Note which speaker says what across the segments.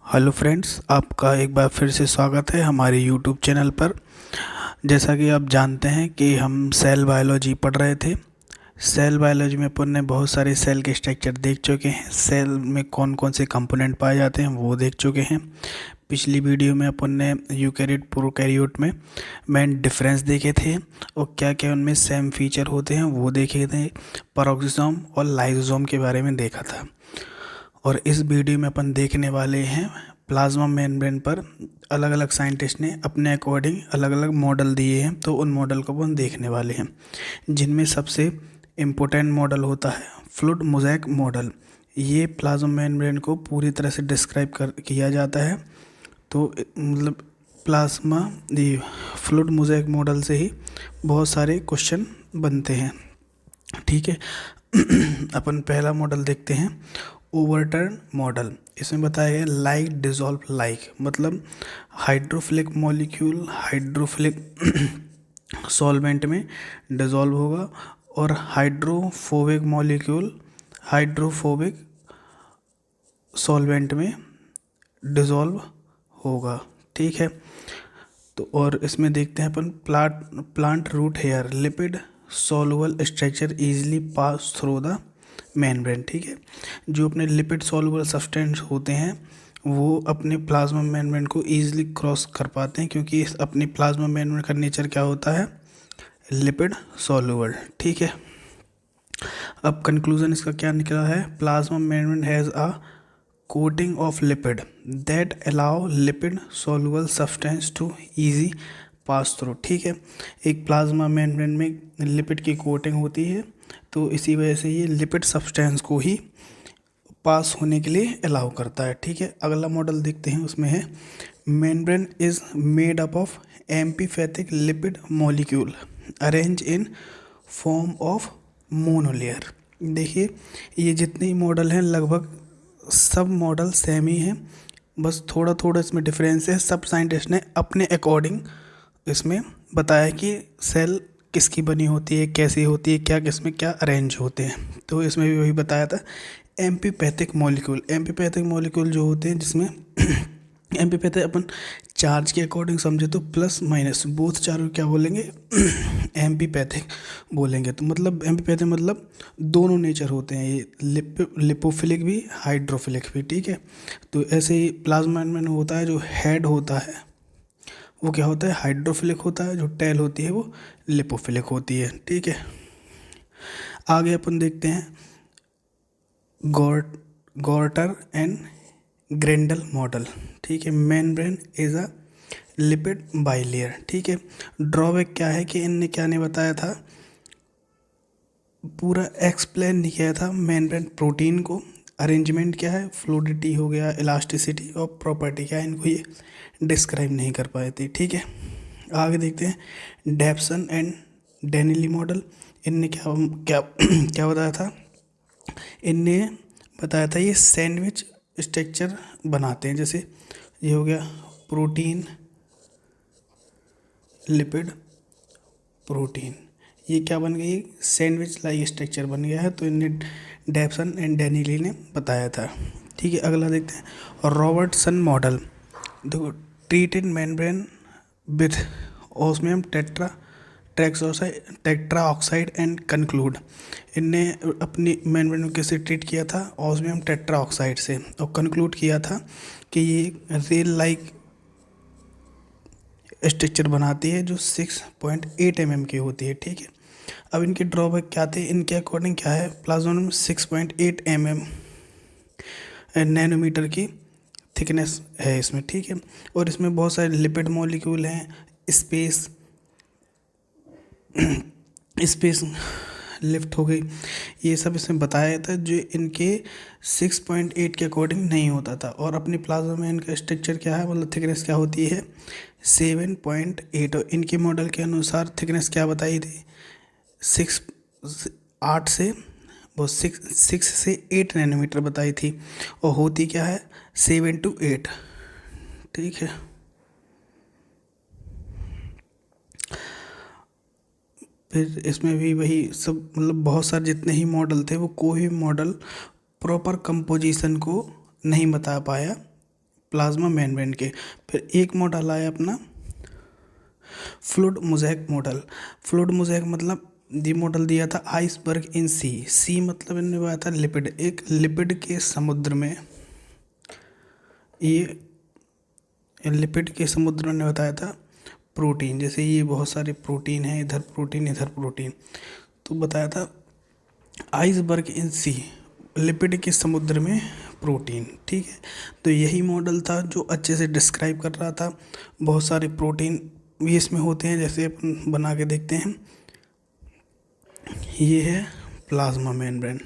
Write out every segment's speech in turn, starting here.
Speaker 1: Hello friends, आपका एक बार फिर से स्वागत है हमारे यूट्यूब चैनल पर। जैसा कि आप जानते हैं कि हम सेल बायोलॉजी पढ़ रहे थे। सेल बायोलॉजी में अपन ने बहुत सारे सेल के स्ट्रक्चर देख चुके हैं। सेल में कौन कौन से कंपोनेंट पाए जाते हैं वो देख चुके हैं। पिछली वीडियो में अपन ने यूकैरियोट प्रोकैरियोट में मेन डिफरेंस देखे थे और क्या क्या उनमें सेम फीचर होते हैं वो देखे थे। पैरोक्सिसोम और लाइसोसोम के बारे में देखा था। और इस वीडियो में अपन देखने वाले हैं प्लाज्मा मेम्ब्रेन पर अलग अलग साइंटिस्ट ने अपने अकॉर्डिंग अलग अलग मॉडल दिए हैं, तो उन मॉडल को अपन देखने वाले हैं, जिनमें सबसे इम्पोर्टेंट मॉडल होता है फ्लूइड मोज़ेक मॉडल। ये प्लाज्मा मेम्ब्रेन को पूरी तरह से डिस्क्राइब किया जाता है। तो मतलब प्लाज्मा ये फ्लूइड मोज़ेक मॉडल से ही बहुत सारे क्वेश्चन बनते हैं। ठीक है। अपन पहला मॉडल देखते हैं, ओवरटर्न मॉडल। इसमें बताया गया लाइक डिजॉल्व लाइक, मतलब हाइड्रोफिलिक मॉलिक्यूल हाइड्रोफिलिक सॉल्वेंट में डिजॉल्व होगा और हाइड्रोफोबिक मॉलिक्यूल हाइड्रोफोबिक सॉल्वेंट में डिजॉल्व होगा। ठीक है। तो और इसमें देखते हैं अपन plant root hair lipid soluble structure easily pass through the membrane. ठीक है। जो अपने लिपिड सॉल्युबल सब्सटेंस होते हैं वो अपने प्लाज्मा मेम्ब्रेन को ईजिली क्रॉस कर पाते हैं, क्योंकि इस अपनी प्लाज्मा मेम्ब्रेन का नेचर क्या होता है, लिपिड सॉल्युबल। ठीक है। अब कंक्लूजन इसका क्या निकला है, plasma membrane has a coating of lipid that allow lipid soluble substance to easy pass through. ठीक है। एक प्लाज्मा मेम्ब्रेन में लिपिड की कोटिंग होती है, तो इसी वजह से ये लिपिड सब्सटेंस को ही पास होने के लिए अलाउ करता है। ठीक है। अगला मॉडल देखते हैं, उसमें है membrane is made up of amphipathic lipid molecule arrange in form of monolayer. देखिए, ये जितने मॉडल हैं लगभग सब मॉडल सेम ही हैं, बस थोड़ा थोड़ा इसमें डिफरेंस है। सब साइंटिस्ट ने अपने अकॉर्डिंग इसमें बताया कि सेल किसकी बनी होती है, कैसी होती है, क्या किसमें क्या अरेंज होते हैं। तो इसमें भी वही बताया था, एम्पीपैथिक मॉलिक्यूल जो होते हैं, जिसमें एम्पीपैथिक अपन चार्ज के अकॉर्डिंग समझे तो प्लस माइनस बोथ चारों क्या बोलेंगे, एम्पीपैथिक बोलेंगे। तो मतलब एम्पीपैथिक मतलब दोनों नेचर होते हैं, ये लिपोफिलिक भी हाइड्रोफिलिक भी। ठीक है। तो ऐसे ही प्लाज्मा में होता है, जो हेड होता है वो क्या होता है, हाइड्रोफिलिक होता है, जो टेल होती है वो लिपोफिलिक होती है। ठीक है। आगे अपन देखते हैं गॉर्टर एंड ग्रेंडल मॉडल। ठीक है। Membrane is a lipid bilayer. ठीक है। ड्रॉबैक क्या है कि इनने क्या नहीं बताया था, पूरा एक्सप्लेन नहीं किया था मेम्ब्रेन प्रोटीन को। अरेंजमेंट क्या है, फ्लूइडिटी हो गया, इलास्टिसिटी और प्रॉपर्टी क्या है, इनको ये डिस्क्राइब नहीं कर पाए थे। ठीक है। आगे देखते हैं डेप्सन एंड डेनिली मॉडल। इनने क्या क्या क्या बताया था, इनने बताया था ये सैंडविच स्ट्रक्चर बनाते हैं। जैसे ये हो गया प्रोटीन लिपिड प्रोटीन, ये क्या बन गई, सैंडविच लाइक स्ट्रक्चर बन गया है। तो इनने डेप्सन एंड डेनिली ने बताया था। ठीक है। अगला देखते हैं रॉबर्टसन मॉडल। देखो, treated membrane with osmium tetra oxide and conclude. इनने अपनी मेम्ब्रेन को कैसे ट्रीट किया था, ऑस्मियम टेट्रा ऑक्साइड से, और कंक्लूड किया था कि ये रेल लाइक स्ट्रक्चर बनाती है, जो 6.8 mm की होती है। ठीक है। अब इनके ड्रॉबैक क्या थे, इनके अकॉर्डिंग क्या है, प्लाज्मा में 6.8 mm नैनोमीटर की थिकनेस है इसमें। ठीक है। और इसमें बहुत सारे लिपिड मॉलिक्यूल हैं, स्पेस स्पेस लिफ्ट हो गई, ये सब इसमें बताया था, जो इनके 6.8 के अकॉर्डिंग नहीं होता था। और अपनी प्लाज्मा में इनका स्ट्रक्चर क्या है, मतलब थिकनेस क्या होती है, 7.8। और इनके मॉडल के अनुसार थिकनेस क्या बताई थी, 6 8 से वो 6 से 8 नैनोमीटर बताई थी, और होती क्या है 7 to 8। ठीक है। फिर इसमें भी वही सब, मतलब बहुत सारे जितने ही मॉडल थे वो कोई भी मॉडल प्रॉपर कंपोजिशन को नहीं बता पाया प्लाज्मा मेम्ब्रेन के। फिर एक मॉडल आया अपना fluid mosaic model. Fluid mosaic मतलब दी मॉडल दिया था आइसबर्ग इन सी। सी मतलब इनने बताया था लिपिड, एक लिपिड के समुद्र में, ये लिपिड के समुद्र ने बताया था प्रोटीन, जैसे ये बहुत सारे प्रोटीन हैं, इधर प्रोटीन इधर प्रोटीन, तो बताया था आइसबर्ग इन सी, लिपिड के समुद्र में प्रोटीन। ठीक है, तो यही मॉडल था जो अच्छे से डिस्क्राइब कर रहा था। बहुत सारे प्रोटीन भी इसमें होते हैं, जैसे अपन बना के देखते हैं। ये है प्लाज्मा मेम्ब्रेन।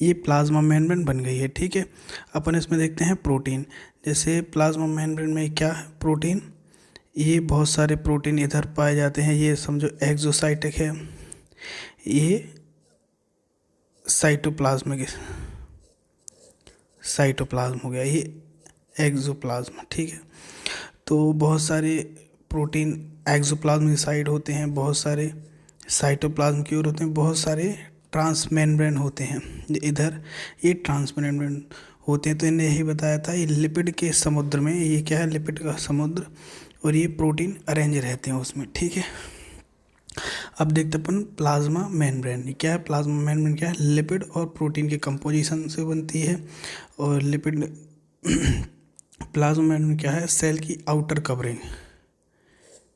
Speaker 1: ये प्लाज्मा मेम्ब्रेन बन गई है। ठीक है, अपन इसमें देखते हैं प्रोटीन। जैसे प्लाज्मा मेम्ब्रेन में क्या है, प्रोटीन, ये बहुत सारे प्रोटीन इधर पाए जाते हैं। ये समझो एक्सोसाइटिक है, ये साइटोप्लाज्मिक, साइटोप्लाज्म हो गया, ये एक्सोप्लाज्म। ठीक है, तो बहुत सारे प्रोटीन एक्सोप्लाज्म की साइड होते हैं, बहुत सारे साइटोप्लाज्म की ओर होते हैं, बहुत सारे ट्रांसमेम्ब्रेन होते हैं इधर, ये ट्रांसमेम्ब्रेन होते हैं। तो इन्हें यही बताया था, ये लिपिड के समुद्र में, ये क्या है, लिपिड का समुद्र, और ये प्रोटीन अरेंज रहते हैं उसमें। ठीक है, अब देखते अपन प्लाज्मा मेम्ब्रेन। क्या है प्लाज्मा मेम्ब्रेन, क्या है, लिपिड और प्रोटीन के कंपोजिशन से बनती है। और लिपिड प्लाज्मा मेम्ब्रेन क्या है, सेल की आउटर कवरिंग,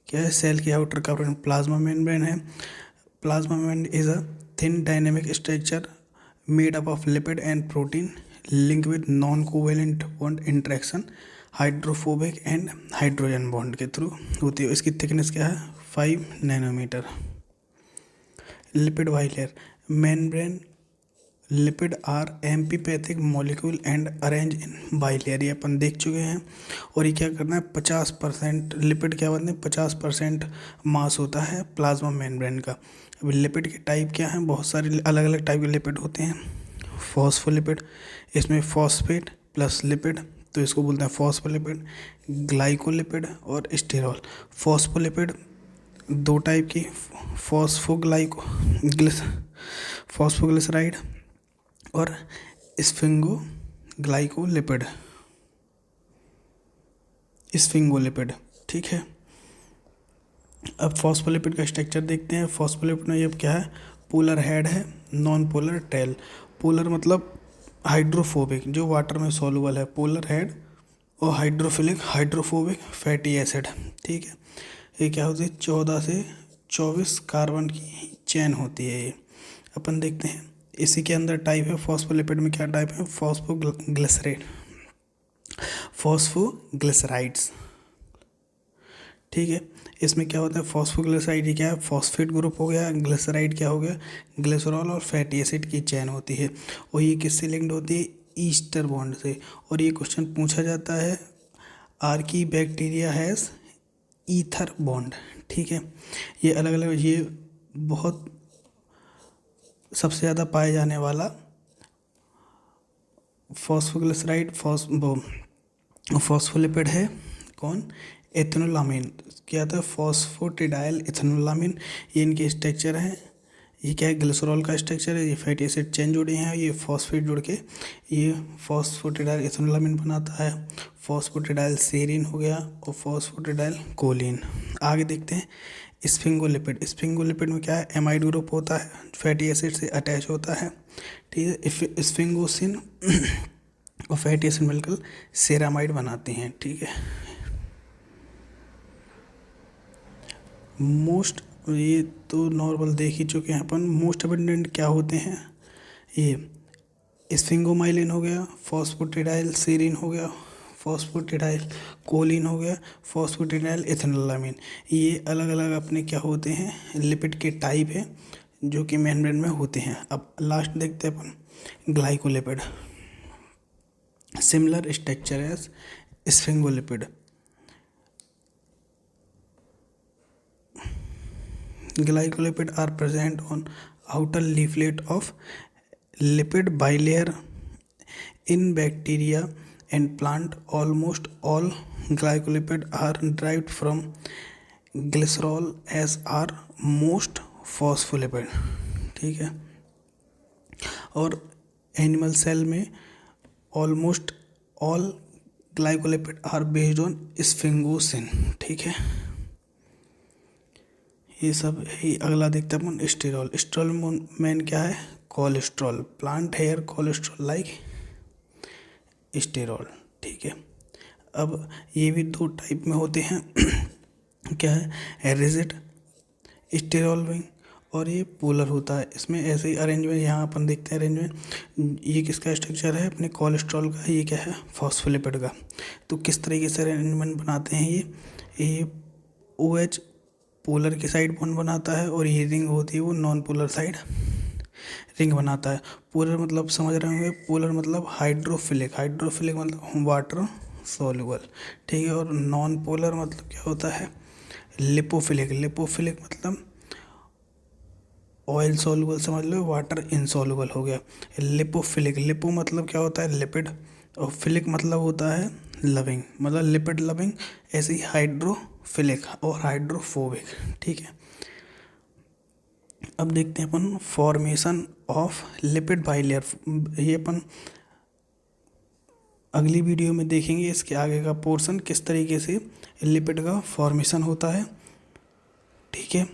Speaker 1: क्या है, सेल की आउटर कवरिंग प्लाज्मा मेम्ब्रेन है। Plasma membrane is a thin dynamic structure made up of lipid and protein link with non covalent bond interaction hydrophobic and hydrogen bond के through होती है। इसकी thickness क्या है, 5 nanometre. Lipid bilayer membrane, lipid are amphipathic molecule and arrange in bilayer, ये अपन देख चुके हैं। और ये क्या करना है, 50% लिपिड क्या बनते हैं, 50% मास होता है प्लाज्मा मेम्ब्रेन का। अभी लिपिड के टाइप क्या हैं, बहुत सारे अलग अलग टाइप के लिपिड होते हैं। फॉस्फोलिपिड, इसमें फॉस्फेट प्लस लिपिड, तो इसको बोलते हैं फॉस्फोलिपिड। ग्लाइकोलिपिड और स्टेरॉल। फॉस्फोलिपिड दो टाइप की, फॉस्फोग्लिसराइड और स्फिंगोग्लाइकोलिपिड, स्फिंगोलिपिड। ठीक है, अब फॉस्फोलिपिड का स्ट्रक्चर देखते हैं। फॉस्फोलिपिड में ये क्या है, पोलर हेड है, नॉन पोलर टेल। पोलर मतलब हाइड्रोफोबिक, जो वाटर में सॉल्युबल है, पोलर हेड, और हाइड्रोफिलिक हाइड्रोफोबिक फैटी एसिड। ठीक है, ये क्या होती है, 14 से 24 कार्बन की चेन होती है ये। अपन देखते हैं इसी के अंदर टाइप है, फॉस्फोलिपिड में क्या टाइप है, फॉस्फोग्लिसराइड, फॉस्फोग्लिसराइड्स। ठीक है, इसमें क्या होता है, फॉस्फोग्लिसराइड ये क्या है, फॉस्फेट ग्रुप हो गया, ग्लिसराइड क्या हो गया, ग्लिसरॉल और फैटी एसिड की चेन होती है। और ये किससे लिंक्ड होती है, ईस्टर बॉन्ड से। और ये क्वेश्चन पूछा जाता है, Archie bacteria has ether bond. ठीक है, ये अलग अलग, ये बहुत सबसे ज़्यादा पाए जाने वाला फॉस्फोग्लिसराइड फॉस्फोलिपिड है। कौन, एथेनोलामीन। क्या था, फॉस्फोटिडाइल एथेनोलामीन, ये इनके स्ट्रक्चर है। ये क्या है, ग्लिसरॉल का स्ट्रक्चर है, ये फैटी एसिड चेन जुड़े हैं, ये फॉस्फेट जुड़ के ये फॉस्फोटिडाइल एथेनोलामीन बनाता है। फॉस्फोटिडाइल सेरीन हो गया, और फॉस्फोटिडाइल कोलिन। आगे देखते हैं स्फिंगोलिपिड। स्फिंगोलिपिड में क्या है, एमाइड ग्रुप होता है, फैटी एसिड से अटैच होता है। ठीक है, स्फिंगोसिन और फैटी एसिड मिलकर सेरामाइड बनाते हैं। ठीक है, मोस्ट, ये तो नॉर्मल देख ही चुके हैं अपन। मोस्ट अबेंडेंट क्या होते हैं, ये स्फिंगोमाइलिन हो गया, फॉस्फोटिडाइल सेरीन हो गया, फॉस्फोटिडाइल कोलिन हो गया, फॉस्फोटिडाइल एथेनोलामीन। ये अलग अलग अपने क्या होते हैं, लिपिड के टाइप है जो कि मेम्ब्रेन में होते हैं। अब लास्ट देखते हैं अपन glycolipid. Similar structure as sphingolipid. Glycolipid are present on outer leaflet of lipid bilayer in bacteria and plant. Almost all glycolipid are derived from glycerol as are most phospholipid, ठीक है। और एनिमल सेल में almost all glycolipid are based on sphingosine, ठीक है। ये सब ही अगला देखते हैं अपन स्टेरॉल। स्टेरॉल मेन क्या है, cholesterol, plant hair cholesterol like sterol, ठीक है। अब ये भी दो टाइप में होते हैं क्या है, रिजिड स्टेरॉल और ये पोलर होता है। इसमें ऐसे ही अरेंजमेंट यहाँ अपन देखते हैं अरेंजमेंट, ये किसका स्ट्रक्चर है, अपने कोलेस्ट्रॉल का, ये क्या है, फॉस्फोलिपिड का। तो किस तरीके से अरेंजमेंट बनाते हैं ये OH पोलर की साइड बॉन्ड बनाता है और ये रिंग होती है वो नॉन पोलर साइड रिंग बनाता है। पोलर मतलब समझ रहे होंगे, पोलर मतलब हाइड्रोफिलिक, हाइड्रोफिलिक मतलब वाटर सॉल्युबल, ठीक है। और नॉन पोलर मतलब क्या होता है, लिपोफिलिक, लिपोफिलिक मतलब ऑयल सॉल्युबल समझ लो, वाटर इनसॉल्युबल हो गया। लिपोफिलिक, लिपो मतलब क्या होता है, लिपिड, और फिलिक मतलब होता है लविंग, मतलब लिपिड लविंग। ऐसे ही हाइड्रोफिलिक और हाइड्रोफोबिक, ठीक है। अब देखते हैं अपन फॉर्मेशन ऑफ लिपिड बाइलेयर, ये अपन अगली वीडियो में देखेंगे इसके आगे का पोर्शन किस तरीके से लिपिड का फॉर्मेशन होता है, ठीक है।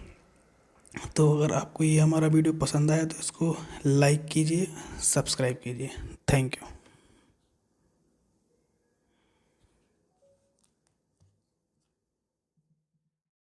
Speaker 1: तो अगर आपको ये हमारा वीडियो पसंद आया तो इसको लाइक कीजिए, सब्सक्राइब कीजिए। Thank you.